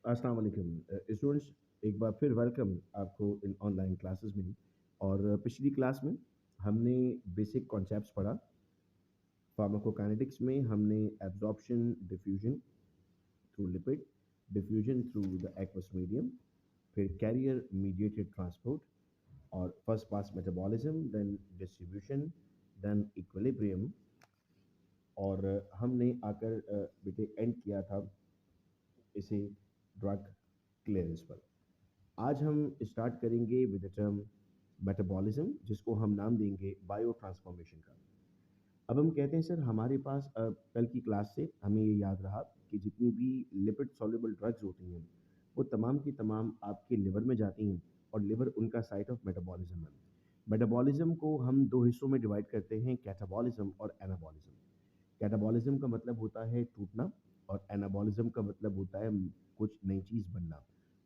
अस्सलाम वालेकुम स्टूडेंट्स। एक बार फिर वेलकम आपको इन ऑनलाइन क्लासेस में। और पिछली क्लास में हमने बेसिक कॉन्सेप्ट्स पढ़ा। फार्माकोकाइनेटिक्स में हमने absorption diffusion through lipid, diffusion through the aqueous medium, फिर कैरियर मीडिएटेड ट्रांसपोर्ट और first pass metabolism, then distribution, then equilibrium. और हमने आकर बेटे एंड किया था इसे ड्रग क्लियरेंस पर। आज हम स्टार्ट करेंगे विद द टर्म मेटाबॉलिज्म, जिसको हम नाम देंगे बायो ट्रांसफॉर्मेशन का। अब हम कहते हैं सर हमारे पास कल की क्लास से हमें ये याद रहा कि जितनी भी लिपिड सॉल्युबल ड्रग्स होती हैं वो तमाम की तमाम आपके लिवर में जाती हैं और लिवर उनका साइट ऑफ मेटाबॉलिज्म है। मेटाबॉलिज्म को हम दो हिस्सों में डिवाइड करते हैं, कैटाबॉलिज्म और एनाबॉलिज्म। कैटाबॉलिज्म का मतलब होता है टूटना और एनाबॉलिज्म का मतलब होता है कुछ नई चीज़ बनना।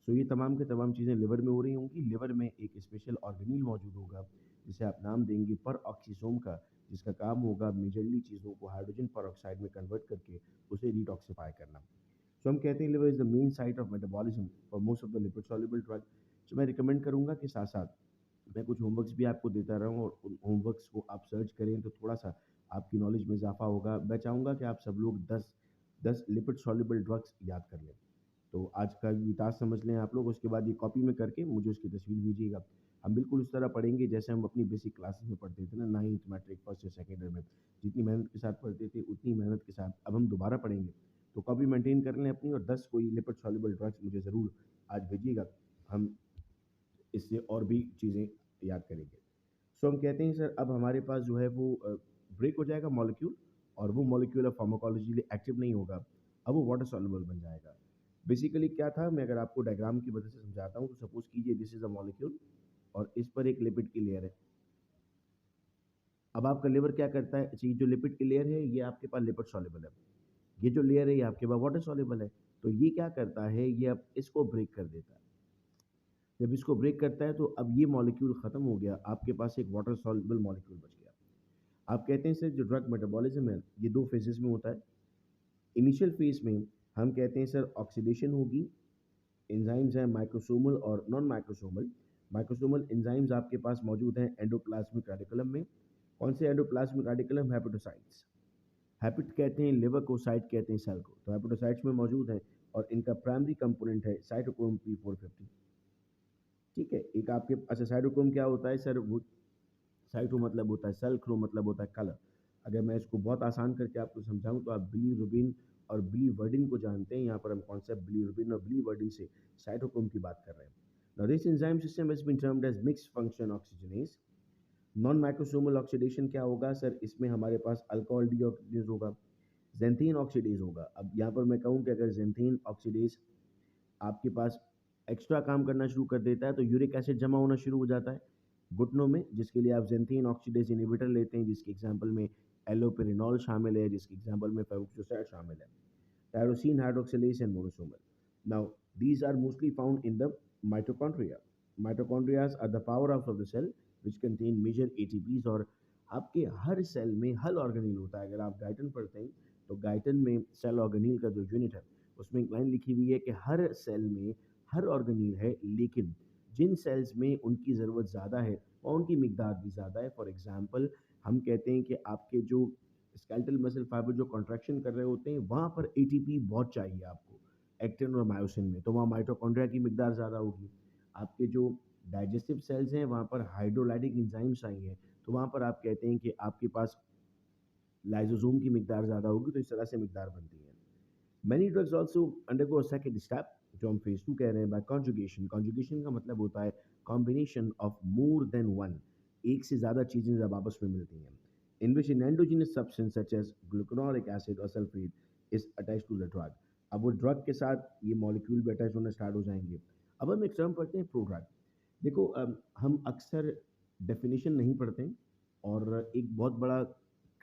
सो ये तमाम के तमाम चीज़ें लिवर में हो रही होंगी। लिवर में एक स्पेशल ऑर्गेनील मौजूद होगा जिसे आप नाम देंगे पर ऑक्सीसोम का, जिसका काम होगा मेजरली चीज़ों को हाइड्रोजन पर ऑक्साइड में कन्वर्ट करके उसे डिटॉक्सिफाई करना। सो हम कहते हैं liver is the main site of metabolism for most of the lipid soluble drug. So मैं रिकमेंड करूंगा कि साथ साथ मैं कुछ होमवर्क्स भी आपको देता रहूँ और उन होमवर्क्स को आप सर्च करें तो थोड़ा सा आपकी नॉलेज में इजाफा होगा। मैं चाहूँगा कि आप सब लोग 10 लिपिड सॉल्युबल ड्रग्स याद कर लें। तो आज का भी टास्क समझ लें आप लोग, उसके बाद ये कॉपी में करके मुझे उसकी तस्वीर भेजिएगा। हम बिल्कुल उस तरह पढ़ेंगे जैसे हम अपनी बेसिक क्लासेस में पढ़ते थे ना, नाइन्थ मैट्रिक फर्स्ट या सेकेंड ईयर में जितनी मेहनत के साथ पढ़ते थे उतनी मेहनत के साथ अब हम दोबारा पढ़ेंगे। तो कॉपी मेंटेन कर लें अपनी और 10 कोई लिपिड सॉल्युबल ड्रग्स मुझे ज़रूर आज भेजिएगा। हम इससे और भी चीज़ें याद करेंगे। सो हम कहते हैं सर अब हमारे पास जो है वो ब्रेक हो जाएगा मॉलिक्यूल, और वो मॉलिक्यूल अब फार्माकोलॉजिकली एक्टिव नहीं होगा। अब वो वाटर सॉल्युबल बन जाएगा। बेसिकली क्या था, मैं अगर आपको डायग्राम की मदद से समझाता हूँ तो सपोज कीजिए दिस इज अ मॉलिक्यूल और इस पर एक लिपिड की लेयर है। अब आपका लिवर क्या करता है, अच्छा ये जो लिपिड की लेयर है ये आपके पास लिपिड सॉल्युबल है, ये जो लेयर है ये आपके पास वाटर सॉल्युबल है। तो ये क्या करता है, ये अब इसको ब्रेक कर देता है। जब इसको ब्रेक करता है तो अब ये मॉलिक्यूल खत्म हो गया, आपके पास एक वाटर सॉल्युबल मॉलिक्यूल बच गया। आप कहते हैं सर जो ड्रग मेटाबॉलिज्म है ये दो फेजेस में होता है। इनिशियल फेज में हम कहते हैं सर ऑक्सीडेशन होगी। एंजाइम्स हैं माइक्रोसोमल और नॉन माइक्रोसोमल। माइक्रोसोमल एंजाइम्स आपके पास मौजूद हैं एंडोप्लाज्मिक रेटिकुलम में। कौन से एंडोप्लाज्मिक रेटिकुलम, हेपेटोसाइट्स। हेपेट कहते हैं लिवर को, साइट कहते हैं सेल को, तो हेपेटोसाइट्स में मौजूद है और इनका प्राइमरी कंपोनेंट है साइटोक्रोम P450। ठीक है, एक आपके अच्छा साइटोक्रोम क्या होता है सर, वो साइटो मतलब होता है सेल, क्रो मतलब होता है कलर। अगर मैं इसको बहुत आसान करके आपको समझाऊं तो आप बिलीरुबिन और बिलीवर्डिन को जानते हैं। यहाँ पर हम कॉन्सेप्ट बिलीरुबिन और बिलीवर्डिन से साइटोक्रोम की बात कर रहे हैं। Now this enzyme system has been termed as mixed function oxygenase। Non microsomal oxidation क्या होगा सर, इसमें हमारे पास अल्कोहल डीऑक्सीडेज होगा, जेंथीन ऑक्सीडेज होगा। अब यहाँ पर मैं कहूँ कि अगर जेंथीन ऑक्सीडेज आपके पास एक्स्ट्रा काम करना शुरू कर देता है तो यूरिक एसिड जमा होना शुरू हो जाता है घुटनों में, जिसके लिए आप जेंथीन ऑक्सीडेज इनहिबिटर लेते हैं, जिसके एग्जांपल में एलोपेरिनॉल शामिल है, जिसके एग्जांपल में फेवोक्सोसैट शामिल है। Tyrosine hydroxylase and monosomal. Now these are mostly found in the mitochondria। mitochondria are the powerhouse of the cell which contain major ATPs। और आपके हर सेल में हर ऑर्गेनील होता है। अगर आप गाइटन पढ़ते हैं तो गाइटन में सेल ऑर्गेनील का जो यूनिट है उसमें एक लाइन लिखी हुई है कि हर सेल में हर ऑर्गेनील है, लेकिन जिन सेल्स में उनकी ज़रूरत ज़्यादा है और उनकी मिकदार भी ज़्यादा है। फॉर एग्जांपल हम कहते हैं कि आपके जो स्केलेटल मसल फाइबर जो कॉन्ट्रैक्शन कर रहे होते हैं वहाँ पर एटीपी बहुत चाहिए आपको, एक्टिन और मायोसिन में, तो वहाँ माइटोकॉन्ड्रिया की मिकदार ज़्यादा होगी। आपके जो डाइजेस्टिव सेल्स हैं वहाँ पर हाइड्रोलाइटिक एंजाइम्स चाहिए, तो वहाँ पर आप कहते हैं कि आपके पास लाइसोसोम की मिकदार ज़्यादा होगी, तो इस तरह से मिकदार बनती है। Many drugs also undergo second step, जो हम फेज 2 कह रहे हैं, बाय कॉन्जुगेशन। कॉन्जुगेशन का मतलब होता है combination of more than one, एक से ज़्यादा चीज़ें जब आपस में मिलती हैं, in which an endogenous substance such as glucuronic acid और sulphate is attach to the drug. अब वो ड्रग के साथ ये मॉलिक्यूल भी अटैच होना स्टार्ट हो जाएंगे। अब हम एक टर्म पढ़ते हैं प्रोड्रग। देखो हम अक्सर डेफिनेशन नहीं पढ़ते हैं और एक बहुत बड़ा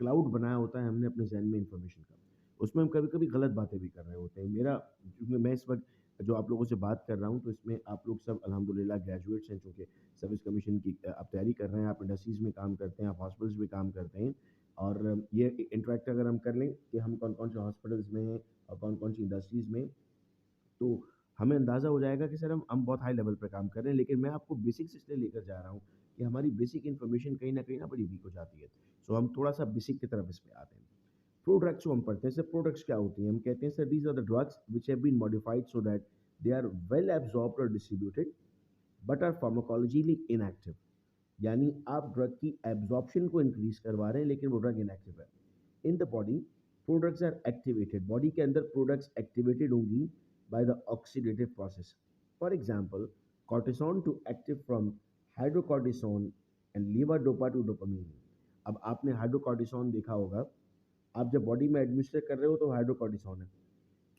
क्लाउड बनाया होता है हमने अपने जहन में इंफॉर्मेशन का, उसमें हम कभी-कभी गलत बातें भी कर रहे होते हैं। मेरा क्योंकि मैं इस वक़्त जो आप लोगों से बात कर रहा हूँ, तो इसमें आप लोग सब अल्हम्दुलिल्लाह ग्रेजुएट्स हैं, चूँकि सर्विस कमीशन की आप तैयारी कर रहे हैं, आप इंडस्ट्रीज़ में काम करते हैं, आप हॉस्पिटल्स में काम करते हैं। और ये इंटरैक्ट अगर हम कर लें कि हम कौन-कौन से हॉस्पिटल्स में हैं और कौन-कौन सी इंडस्ट्रीज़ में, तो हमें अंदाज़ा हो जाएगा कि सर हम बहुत हाई लेवल पे काम कर रहे हैं, लेकिन मैं आपको बेसिक्स इसलिए लेकर जा रहा हूँ कि हमारी बेसिक इन्फॉर्मेशन कहीं न बड़ी वीक हो जाती है। सो हम थोड़ा-सा बेसिक की तरफ इस पे आते हैं। प्रोडक्ट्स को हम पढ़ते हैं। सर प्रोडक्ट्स क्या होती हैं? हम कहते हैं sir these are the drugs which have been modified so that they are well absorbed और distributed but are pharmacologically inactive. यानी आप ड्रग की एब्जॉर्प्शन को इंक्रीज करवा रहे हैं लेकिन वो ड्रग इनएक्टिव है। In the body products are activated, body के अंदर प्रोडक्ट्स एक्टिवेटेड होंगी by the oxidative process. For example cortisone to active from hydrocortisone and levodopa to dopamine. अब आपने हाइड्रोकॉर्टिसोन देखा होगा, आप जब बॉडी में एडमिनिस्टर कर रहे हो तो हाइड्रोकॉर्टिसोन है।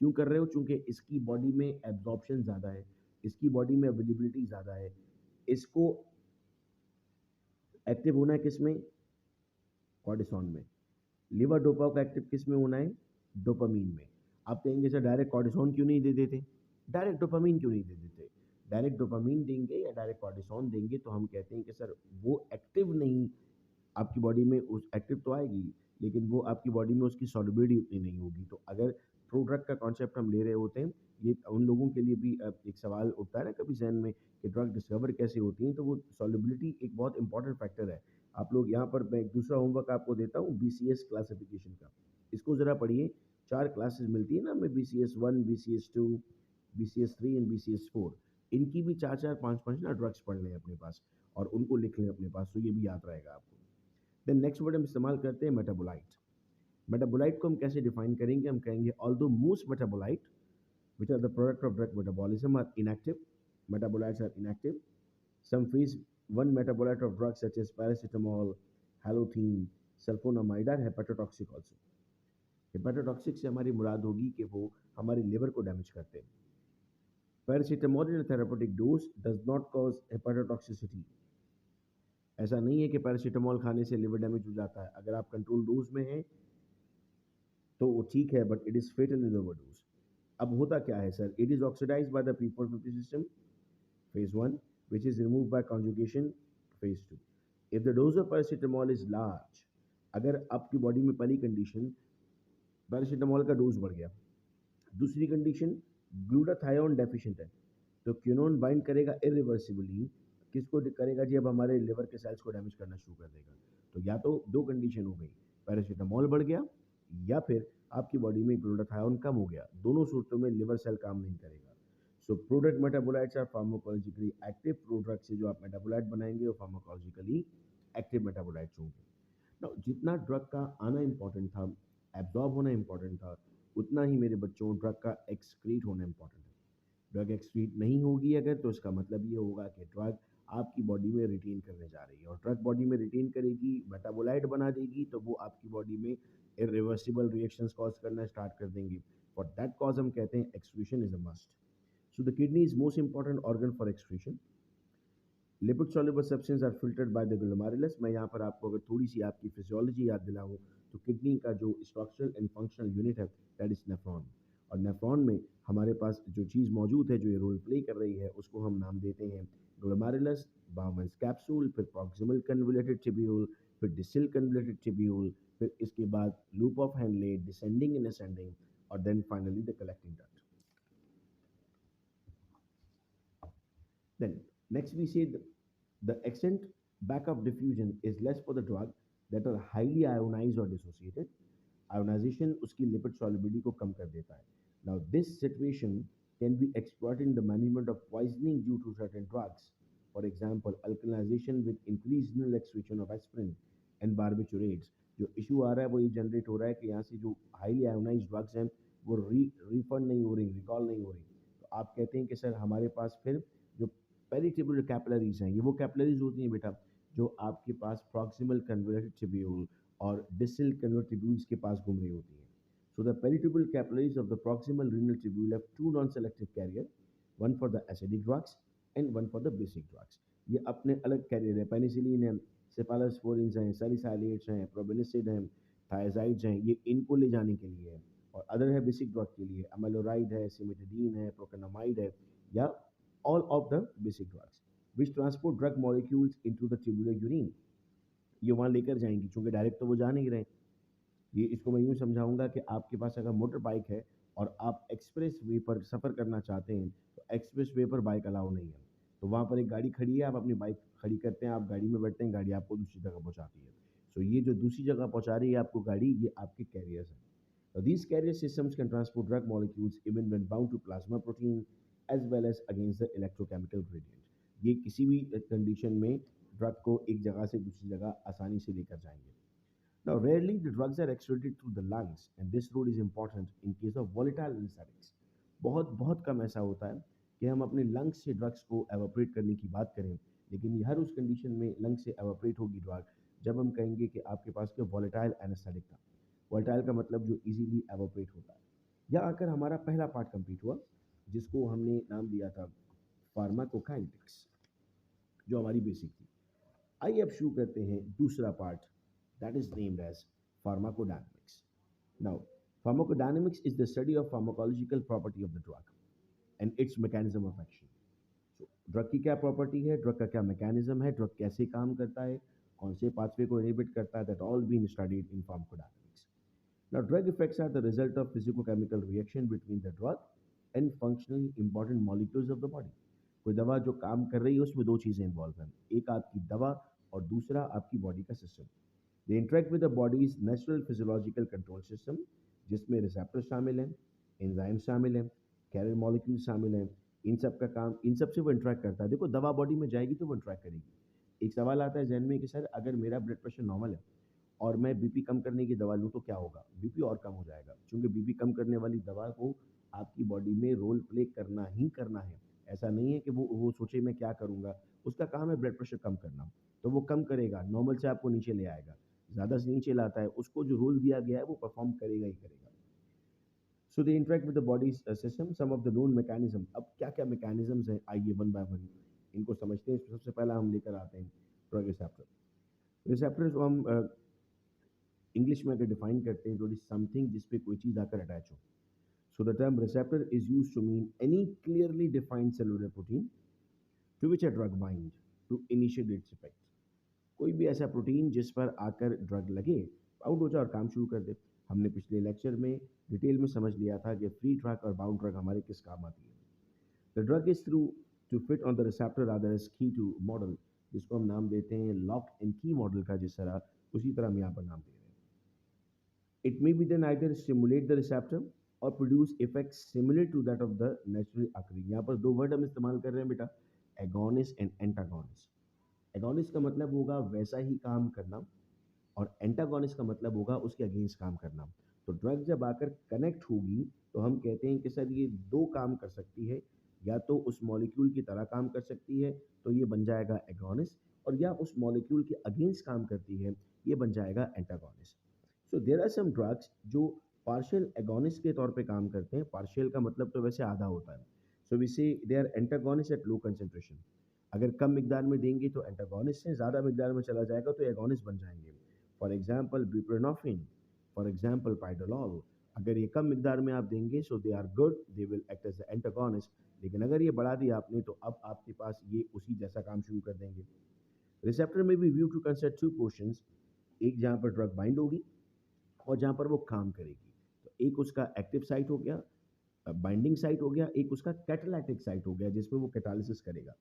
क्यों कर रहे हो? चूंकि इसकी बॉडी में एब्जॉर्प्शन ज़्यादा है, इसकी बॉडी में अवेलेबिलिटी ज़्यादा है। इसको एक्टिव होना है किस में? कॉर्टिसोन में। लिवर डोपा को एक्टिव किस में होना है? डोपामीन में। आप कहेंगे सर डायरेक्ट कॉर्टिसोन क्यों नहीं दे देते, डायरेक्ट डोपामीन क्यों नहीं दे देते? डायरेक्ट डोपामीन देंगे या डायरेक्ट कॉर्टिसोन देंगे तो हम कहते हैं कि सर वो एक्टिव नहीं, आपकी बॉडी में उस एक्टिव तो आएगी लेकिन वो आपकी बॉडी में उसकी सॉल्युबिलिटी उतनी नहीं होगी। तो अगर प्रोडक्ट का कॉन्सेप्ट हम ले रहे होते हैं, ये उन लोगों के लिए भी एक सवाल उठता है ना कभी जहन में कि ड्रग डिस्कवर कैसे होती हैं, तो वो सॉल्युबिलिटी एक बहुत इंपॉर्टेंट फैक्टर है। आप लोग यहाँ पर मैं एक दूसरा होमवर्क आपको देता हूँ बीसीएस क्लासिफिकेशन का, इसको ज़रा पढ़िए। 4 क्लासेस मिलती है ना हमें, BCS 1, BCS 2, BCS 3 and BCS 4। इनकी भी 4-4, 5-5 ना ड्रग्स पढ़ लें अपने पास और उनको लिख लें अपने पास, तो ये भी याद रहेगा आपको। देन नेक्स्ट वर्ड हम इस्तेमाल करते हैं मेटाबोलाइट। मेटाबोलाइट को हम कैसे डिफाइन करेंगे? हम कहेंगे although most metabolite which are the product of drug metabolism are inactive. Metabolites are inactive. Some phase 1 metabolite of drugs such as paracetamol, halothane, sulfonamide are hepatotoxic also. Hepatotoxic से हमारी मुराद होगी कि वो हमारे लिवर को डैमेज करते हैं। Paracetamol in a therapeutic dose does not cause hepatotoxicity. ऐसा नहीं है कि पैरासीटामोल खाने से लिवर डैमेज हो जाता है। अगर आप कंट्रोल डोज में हैं तो वो ठीक है, but it is fatal in overdose. अब होता क्या है sir? It is oxidised by the P450 system phase 1 which is removed by conjugation phase 2. If the dose of paracetamol is large, अगर आपकी बॉडी में पहली कंडीशन पैरासीटामोल का dose बढ़ गया, दूसरी कंडीशन ग्लूटाथायोन डेफिशिएंट है, तो क्विनोन बाइंड करेगा इरिवर्सिबली, किसको करेगा जी? अब हमारे लिवर के सेल्स को डैमेज करना शुरू कर देगा। तो या तो दो कंडीशन हो गई, पैरासीटामोल बढ़ गया या फिर आपकी बॉडी में ग्लूटाथायोन कम हो गया। दोनों सूरतों में लिवर सेल काम नहीं करेगा। So product metabolites are pharmacologically active. Product से जो आप मेटाबोलाइट बनाएंगे वो फार्माकोलॉजिकली एक्टिव मेटाबोलाइट्स होंगे। ना जितना ड्रग का आना इंपॉर्टेंट था, एब्जॉर्ब होना इंपॉर्टेंट था, उतना ही मेरे बच्चों ड्रग का एक्सक्रीट होना इंपॉर्टेंट है। ड्रग एक्सक्रीट नहीं होगी अगर, तो इसका मतलब ये होगा कि ड्रग आपकी बॉडी में रिटेन करने जा रही है, और ड्रग बॉडी में रिटेन करेगी, मेटाबोलाइट बना देगी, तो वो आपकी बॉडी में इरिवर्सिबल रिएक्शंस कॉज करना स्टार्ट कर देंगी। फॉर दैट कॉज हम कहते हैं excretion is a must. So the kidney is most important organ for excretion. Lipid soluble substance are filtered by the glomerulus. मैं यहाँ पर आपको अगर थोड़ी सी आपकी फिजियोलॉजी याद दिलाऊं तो किडनी का जो स्ट्रक्चरल एंड फंक्शनल यूनिट है दैट इज नेफ्रॉन, और नेफ्रॉन में हमारे पास जो चीज़ मौजूद है जो ये रोल प्ले कर रही है उसको हम नाम देते हैं ग्लोमेरुलस, बाउमेंस कैप्सूल, फिर प्रॉक्सिमल कन्वोल्यूटेड ट्यूब्यूल, फिर डिस्टल कन्वोल्यूटेड ट्यूब्यूल, फिर इसके बाद loop of Henle, descending and ascending, और then finally the collecting duct. Then next we say the extent back of diffusion is less for the drug that are highly ionized or dissociated. Ionization उसकी lipid solubility को कम कर देता है. Now this situation can be exploited in the management of poisoning due to certain drugs. For example, alkalization with increased renal excretion of aspirin and barbiturates. जो issue आ रहा है वो ये जनरेट हो रहा है कि यहाँ से जो हाईली आयोनाइज ड्रग्स हैं वो रिफंड नहीं हो रही, रिकॉल नहीं हो रही। तो आप कहते हैं कि सर हमारे पास फिर जो पेरिट्यूबुलर कैपिलरीज हैं, ये वो कैपिलरीज होती हैं बेटा जो आपके पास प्रॉक्सिमल कन्वोल्यूटेड ट्यूब्यूल और डिस्टल कन्वोल्यूटेड ट्यूब्यूल्स के पास घूम रही होती हैं। So the peritubular capillaries of the proximal renal tubule have two non-selective carrier, one for the acidic drugs and one for the basic drugs. ये अपने अलग कैरियर है, पेनिसिलिन है, सेफालोस्पोरिन्स हैं, सैलिसाइलेट्स हैं, प्रोबेनिसिड हैं, थायजाइड्स हैं, ये इनको ले जाने के लिए है। और अदर है बेसिक ड्रग के लिए, अमेलोराइड है, सिमेटिडीन है, प्रोकेनामाइड है, या all of the basic drugs which transport drug molecules into the tubular urine। ये वहाँ लेकर जाएंगी, चूंकि डायरेक्ट तो वो जा नहीं रहे। ये इसको मैं यूँ समझाऊंगा कि आपके पास अगर मोटर बाइक है और आप एक्सप्रेस वे पर सफ़र करना चाहते हैं एक्सप्रेस वे पर बाइक अलाउ नहीं है। तो वहाँ पर एक गाड़ी खड़ी है, आप अपनी बाइक खड़ी करते हैं, आप गाड़ी में बैठते हैं, गाड़ी आपको दूसरी जगह पहुँचाती है। सो ये जो दूसरी जगह पहुँचा रही है आपको गाड़ी, ये आपके कैरियर्स हैं। These carrier systems can transport drug molecules even when bound to plasma protein as well as against the electrochemical gradient. ये किसी भी कंडीशन में ड्रग को एक जगह से दूसरी जगह आसानी से लेकर जाएंगे। Now, rarely the drugs are excreted through the lungs, and this route is important in case of volatile anesthetics. बहुत बहुत कम ऐसा होता है कि हम अपने लंग्स से ड्रग्स को एवापोरेट करने की बात करें, लेकिन हर उस कंडीशन में लंग से एवापोरेट होगी ड्रग जब हम कहेंगे कि आपके पास के वॉलेटाइल एनेस्थेटिक था। वॉलेटाइल का मतलब जो इजीली एवापोरेट होता है। यहाँ आकर हमारा पहला पार्ट कंप्लीट हुआ, जिसको हमने नाम दिया था फार्माकोकाइनेटिक्स, जो हमारी बेसिक थी। आइए अब शुरू करते हैं दूसरा part, that is named as pharmacodynamics. Now, pharmacodynamics is the study of pharmacological property of the drug and its mechanism of action. So, drug की क्या प्रॉपर्टी है, ड्रग का क्या मैकेनिज्म है, ड्रग कैसे काम करता है, कौन से पाथवे को इनहिबिट करता है, that all been studied in pharmacodynamics. Now, drug effects are the result of physicochemical reaction between the drug and functionally important molecules of the body. कोई दवा जो काम कर रही है उसमें दो चीज़ें इन्वॉल्व हैं, एक आपकी दवा और दूसरा आपकी बॉडी का system. They interact with the bodies natural physiological control system, जिसमें रिसेप्टर शामिल हैं, एंजाइम शामिल हैं, कैरियर मॉलिक्यूल शामिल हैं। इन सब का काम, इन सब से वो इंटरेक्ट करता है। देखो, दवा बॉडी में जाएगी तो वो इंटरेक्ट करेगी। एक सवाल आता है जहन में कि सर अगर मेरा ब्लड प्रेशर नॉर्मल है और मैं बीपी कम करने की दवा लूँ तो क्या होगा? बीपी और कम हो जाएगा, क्योंकि बीपी कम करने वाली दवा को आपकी बॉडी में रोल प्ले करना ही करना है। ऐसा नहीं है कि वो सोचे मैं क्या करूँगा, उसका काम है ब्लड प्रेशर कम करना, तो वो कम करेगा, नॉर्मल से आपको नीचे ले आएगा। ज़्यादा से नीचे लाता है, उसको जो रोल दिया गया है वो परफॉर्म करेगा ही करेगा। So they interact with the body system, some of the known mechanism. अब क्या क्या मैकेनिज्म्स हैं, आइए वन बाय वन इनको समझते हैं। सबसे पहला हम लेकर आते हैं ड्रग रिसेप्टर। रिसेप्टर्स को हम इंग्लिश में अगर डिफाइन करते हैं तो इट इज समथिंग जिस पे कोई चीज़ आकर अटैच हो। So the term receptor is used to mean any clearly defined cellular protein to which a drug bind to initiate its effect. कोई भी ऐसा प्रोटीन जिस पर आकर ड्रग लगे, बाउंड हो जाए और काम शुरू कर दे। हमने पिछले लेक्चर में डिटेल में समझ लिया था कि फ्री ड्रग और बाउंड ड्रग हमारे किस काम आती है। The drug is through to fit on the receptor rather as key to model, जिसको हम नाम देते हैं लॉक एंड की मॉडल का, जिस तरह उसी तरह हम यहाँ पर नाम दे रहे हैं। It may be then either stimulate the receptor or produce effects similar to that of the naturally occurring। यहाँ पर दो वर्ड हम इस्तेमाल कर रहे हैं बेटा, एगोनिस्ट एंड एंटागोनिस्ट। एगोनिस्ट का मतलब होगा वैसा ही काम करना और एंटागोनिस्ट का मतलब होगा उसके अगेंस्ट काम करना। तो ड्रग जब आकर कनेक्ट होगी तो हम कहते हैं कि सर ये दो काम कर सकती है, या तो उस मॉलिक्यूल की तरह काम कर सकती है तो ये बन जाएगा एगोनिस्ट, और या उस मॉलिक्यूल के अगेंस्ट काम करती है, ये बन जाएगा antagonist. So there are some drugs जो पार्शियल एगोनिस्ट के तौर पे काम करते हैं। पार्शियल का मतलब तो वैसे आधा होता है। So we say they are antagonist at low concentration. अगर कम मिकदार में देंगे तो एंटागोनिस्ट हैं, ज़्यादा मिकदार में चला जाएगा तो एगोनिस्ट बन जाएंगे। For example buprenorphine, for example pindolol. अगर ये कम मिकदार में आप देंगे so they are good, they will act as the antagonist. लेकिन अगर ये बढ़ा दिया आपने तो अब आपके पास ये उसी जैसा काम शुरू कर देंगे। रिसेप्टर में भी view to consider two portions, एक जहाँ पर ड्रग बाइंड होगी और जहाँ पर वो काम करेगी। तो एक उसका एक्टिव साइट हो गया, बाइंडिंग साइट हो गया, एक उसका कैटालाइटिक साइट हो गया जिसमें वो कैटालिसिस करेगा।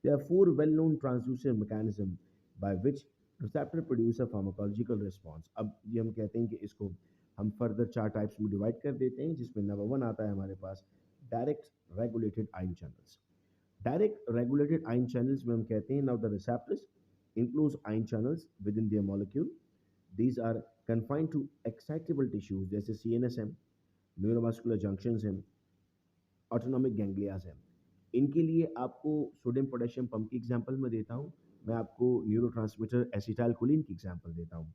There are four well known transducer mechanism by which receptor produce a pharmacological response. अब ये हम कहते हैं कि इसको हम फर्दर चार टाइप्स में डिवाइड कर देते हैं, जिसमें नंबर वन आता है हमारे पास direct regulated ion channels. Direct regulated ion channels में हम कहते हैं now the receptors includes ion channels within their molecule. These are confined to excitable tissues जैसे CNS हैं, न्यूरोमस्कुलर जंक्शंस हैं, ऑटोनॉमिक गैंग्लियाज हैं। इनके लिए आपको सोडियम पोटेशियम पंप की एग्जांपल मैं देता हूँ, मैं आपको न्यूरोट्रांसमीटर एसिटाइलकोलिन की एग्जांपल देता हूँ।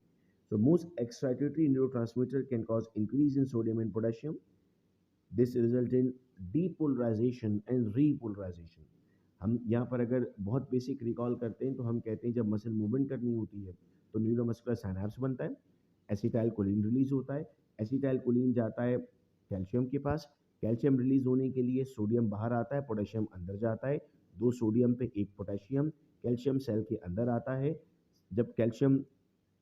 So most excitatory neurotransmitter can cause increase in sodium and potassium. This result in depolarization and repolarization. हम यहाँ पर अगर बहुत बेसिक रिकॉल करते हैं तो हम कहते हैं जब मसल मूवमेंट करनी होती है तो न्यूरोमस्कुलर साइनेप्स बनता है, एसिटाइलकोलिन रिलीज होता है, एसिटाइलकोलिन जाता है कैल्शियम के पास, कैल्शियम रिलीज होने के लिए सोडियम बाहर आता है, पोटेशियम अंदर जाता है, दो सोडियम पे एक पोटेशियम, कैल्शियम सेल के अंदर आता है। जब कैल्शियम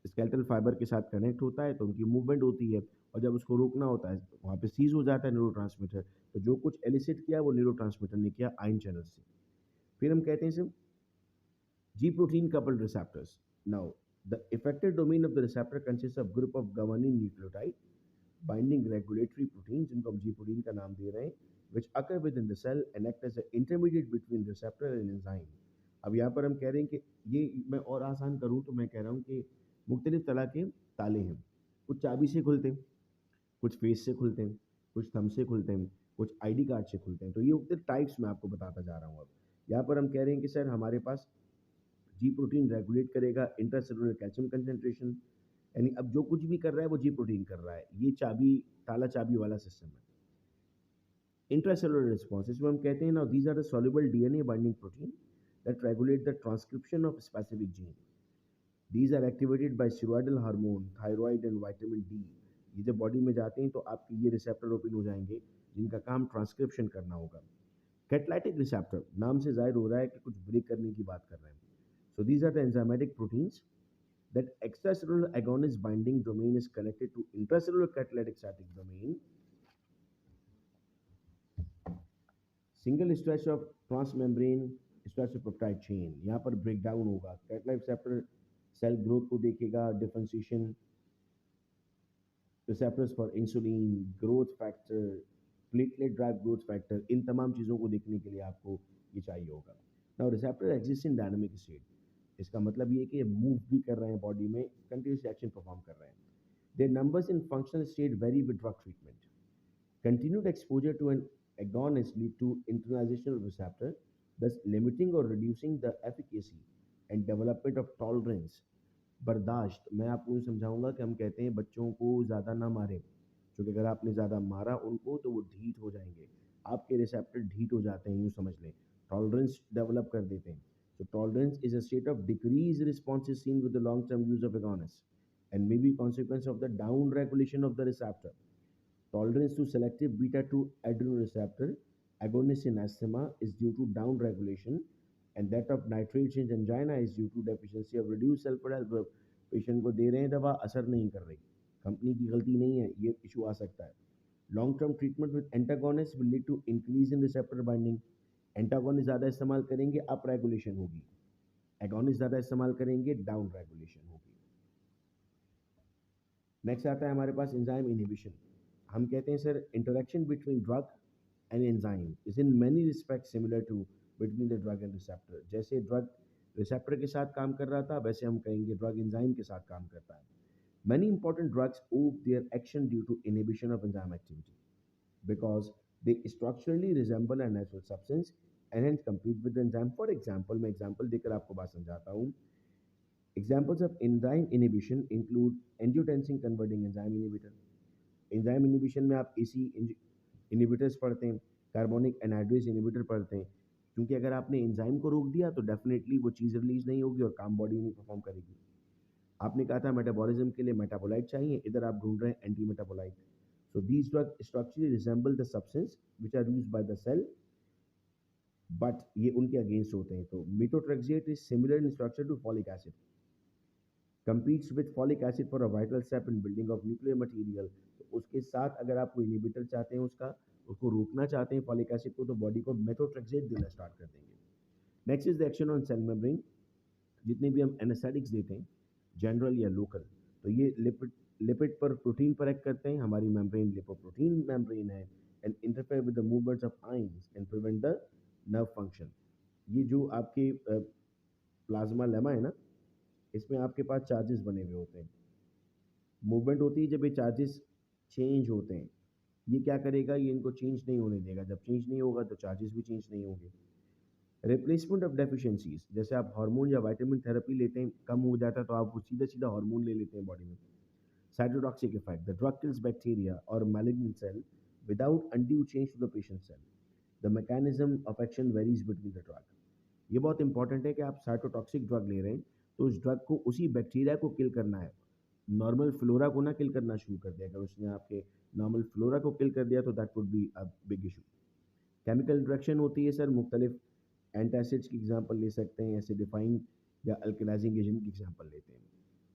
स्केलेटल फाइबर के साथ कनेक्ट होता है तो उनकी मूवमेंट होती है, और जब उसको रोकना होता है वहाँ पे सीज हो जाता है न्यूरोट्रांसमीटर, तो जो कुछ एलिसिट किया वो न्यूरोट्रांसमीटर ने किया आयन चैनल से। फिर हम कहते हैं sir G protein coupled receptors. Now, the effector domain of the receptor consists of group of governing nucleotide binding regulatory proteins, जिनको हम G protein का नाम दे रहे हैं, which occur within the cell and act as an intermediate between receptor and enzyme. अब यहाँ पर हम कह रहे हैं कि ये मैं और आसान करूँ तो मैं कह रहा हूँ कि मुख्तलिफ तरह के ताले हैं, कुछ चाबी से खुलते हैं, कुछ फेस से खुलते हैं, कुछ थंब से खुलते हैं, कुछ आईडी कार्ड से खुलते हैं। तो ये मुख्तलिफ टाइप्स मैं आपको बताता जा रहा हूँ। अब यहाँ पर हम कह रहे हैं कि सर हमारे पास जी प्रोटीन रेगुलेट करेगा इंट्रासेलुलर कैल्शियम कंसंट्रेशन, यानी अब जो कुछ भी कर रहा है वो जी प्रोटीन कर रहा है। ये चाबी ताला चाबी वाला सिस्टम है। इंट्रासेलुलर रिस्पॉन्स, इसमें हम कहते हैं ना these are the soluble DNA binding protein that regulate the transcription of specific gene. These are activated by steroidal hormone, thyroid and vitamin D. ये जब बॉडी में जाते हैं तो आपके ये रिसेप्टर ओपन हो जाएंगे जिनका काम ट्रांसक्रिप्शन करना होगा। कैटलाइटिक रिसेप्टर नाम से जाहिर हो रहा है कि कुछ ब्रेक करने की बात कर रहे हैं। So these are the enzymatic proteins that extracellular agonist binding domain is connected to intracellular catalytic static domain. Single stretch of transmembrane stretch of peptide chain, यहाँ पर breakdown होगा। Catalytic receptor cell growth को देखेगा, differentiation, receptors for insulin, growth factor, platelet derived growth factor, इन तमाम चीज़ों को देखने के लिए आपको ये चाहिए होगा। Now receptor exists in dynamic state. इसका मतलब ये कि ये मूव भी कर रहे हैं बॉडी में, कंटिन्यूस एक्शन परफॉर्म कर रहे हैं। Their numbers in functional state vary with drug treatment. Continued exposure to an agonist lead to internalization of receptor, thus limiting or reducing the efficacy and development of tolerance. बर्दाश्त, मैं आपको समझाऊंगा कि हम कहते हैं बच्चों को ज़्यादा ना मारें, क्योंकि अगर आपने ज़्यादा मारा उनको तो वो ढीठ हो जाएंगे। आपके रिसेप्टर ढीठ हो जाते हैं, यूँ समझ लें, टॉलरेंस डेवलप कर देते हैं। So tolerance is a state of decreased responses seen with the long-term use of agonists and may be consequence of the down regulation of the receptor. Tolerance to selective beta-2 adrenoreceptor agonist in asthma is due to down regulation, and that of nitrates in angina is due to deficiency of reduced sulfur albumin. Patient को दे रहे हैं दवा, असर नहीं कर रही, company की गलती नहीं है, ये इशू आ सकता है। Long term treatment with antagonist will lead to increase in receptor binding. Antagonist ज़्यादा इस्तेमाल करेंगे अप रेगुलेशन होगी, एगोनिस्ट ज़्यादा इस्तेमाल करेंगे डाउन रेगुलेशन होगी। नेक्स्ट आता है हमारे पास एंजाइम इनहिबिशन। हम कहते हैं sir interaction between drug and enzyme is in many respect similar to between the drug and receptor. जैसे ड्रग रिसेप्टर के साथ काम कर रहा था, वैसे हम कहेंगे ड्रग एंजाइम के साथ काम करता है। Many important drugs owe their action due to inhibition of enzyme activity because they structurally resemble a natural substance and hence compete with the enzyme. For example, मैं example देकर आपको बात समझाता हूँ। Examples of enzyme inhibition include angiotensin converting enzyme inhibitor. Enzyme inhibition में आप AC inhibitors पढ़ते हैं, कार्बोनिक एनहाइड्रेज इनहिबिटर पढ़ते हैं, क्योंकि अगर आपने एंजाइम को रोक दिया तो डेफिनेटली वो चीज़ रिलीज नहीं होगी और काम बॉडी नहीं परफॉर्म करेगी। आपने कहा था मेटाबॉलिज्म के लिए मेटाबोलाइट चाहिए, इधर आप ढूंढ रहे हैं anti metabolite. So these drug structurally resemble the substance which are used by the cell, but ये उनके अगेंस्ट होते हैं। तो methotrexate is similar in structure to folic acid, competes with folic acid for a vital step in building of nuclear material। तो उसके साथ अगर आप कोई इनहिबिटर चाहते हैं उसका, उसको रोकना चाहते हैं फॉलिक एसिड को, तो बॉडी को मेथोट्रेक्सेट देना स्टार्ट कर देंगे। Next is the action on sale membrane. जितने भी हम एनेस्थेटिक्स देते हैं जनरल या लोकल, तो ये लिपिड पर प्रोटीन पर एक्ट करते हैं। हमारी मेम्ब्रेन लिपोप्रोटीन मेम्ब्रेन है and interfere with the movements of ions and prevent the nerve function. ये जो आपके प्लाज्मा लेमा है ना, इसमें आपके पास चार्जेस बने हुए होते हैं, मूवमेंट होती है जब ये चार्जेस चेंज होते हैं। ये क्या करेगा, ये इनको चेंज नहीं होने देगा, जब चेंज नहीं होगा तो चार्जेस भी चेंज नहीं होंगे। रिप्लेसमेंट ऑफ डेफिशिएंसीज, जैसे आप हार्मोन या विटामिन थेरेपी लेते हैं, कम हो जाता है तो आप सीधा सीधा हार्मोन ले लेते हैं बॉडी में। Cytotoxic effect, the drug kills bacteria और malignant cell without undue change to the patient cell. The mechanism of action varies between the drug. ये बहुत इंपॉर्टेंट है कि आप साइटोटॉक्सिक ड्रग ले रहे हैं तो उस ड्रग को उसी बैक्टीरिया को किल करना है, नॉर्मल फ्लोरा को ना किल करना शुरू कर दिया। अगर उसने आपके नॉर्मल फ्लोरा को किल कर दिया तो that would be a big issue. Chemical interaction होती है सर, मुख्तलिफ एंटासिड्स की एग्जांपल ले सकते हैं, एसिडिफाइंग या अल्कलाइजिंग एजेंट की एग्जांपल लेते हैं।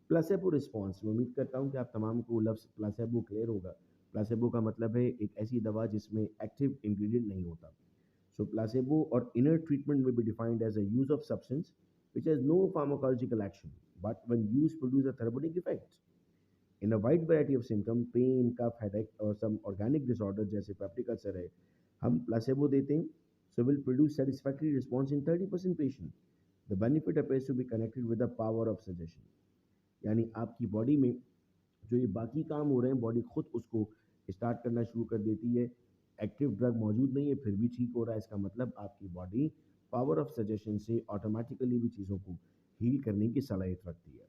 प्लेसेबो रिस्पॉन्स, मैं उम्मीद करता हूँ कि आप तमाम को लफ्ज़ प्लेसेबो क्लियर होगा। प्लासेबो का मतलब है एक ऐसी दवा जिसमें एक्टिव इंग्रेडिएंट नहीं होता। So placebo or inner treatment may be defined as a use of substance which has no pharmacological action, but when used produce a therapeutic effect. In a wide variety of symptoms, pain, cough, headache, or some organic disorders जैसे peptic ulcer है, हम placebo देते हैं, so will produce satisfactory response in 30% patient. The benefit appears to be connected with the power of suggestion. यानी आपकी body में जो ये बाकी काम हो रहे हैं बॉडी खुद उसको स्टार्ट करना शुरू कर देती है। एक्टिव ड्रग मौजूद नहीं है फिर भी ठीक हो रहा है, इसका मतलब आपकी बॉडी पावर ऑफ सजेशन से ऑटोमेटिकली भी चीज़ों को हील करने की सलाहियत रखती है।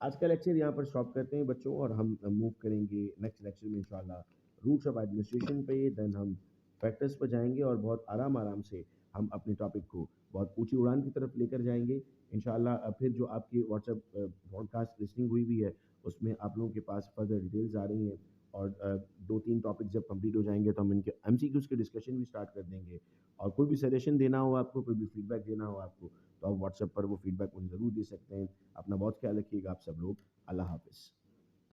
आज का लेक्चर यहाँ पर स्टॉप करते हैं बच्चों, और हम मूव करेंगे नेक्स्ट लेक्चर में इंशाल्लाह रूट्स ऑफ एडमिनिस्ट्रेशन पे। देन हम फैक्टर्स पर जाएंगे और बहुत आराम आराम से हम अपने टॉपिक को बहुत ऊंची उड़ान की तरफ लेकर जाएंगे इंशाल्लाह। फिर जो आपकी व्हाट्सएप ब्रॉडकास्ट लिस्टिंग हुई भी है उसमें आप लोगों के पास फर्दर डिटेल्स आ रही हैं, और 2-3 टॉपिक जब कंप्लीट हो जाएंगे तो हम इनके एमसीक्यूज़ के डिस्कशन भी स्टार्ट कर देंगे। और कोई भी सजेशन देना हो आपको, कोई भी फीडबैक देना हो आपको, तो आप व्हाट्सएप पर वो फीडबैक मुझे ज़रूर दे सकते हैं। अपना बहुत ख्याल रखिएगा आप सब लोग। अल्लाह हाफ़िज़।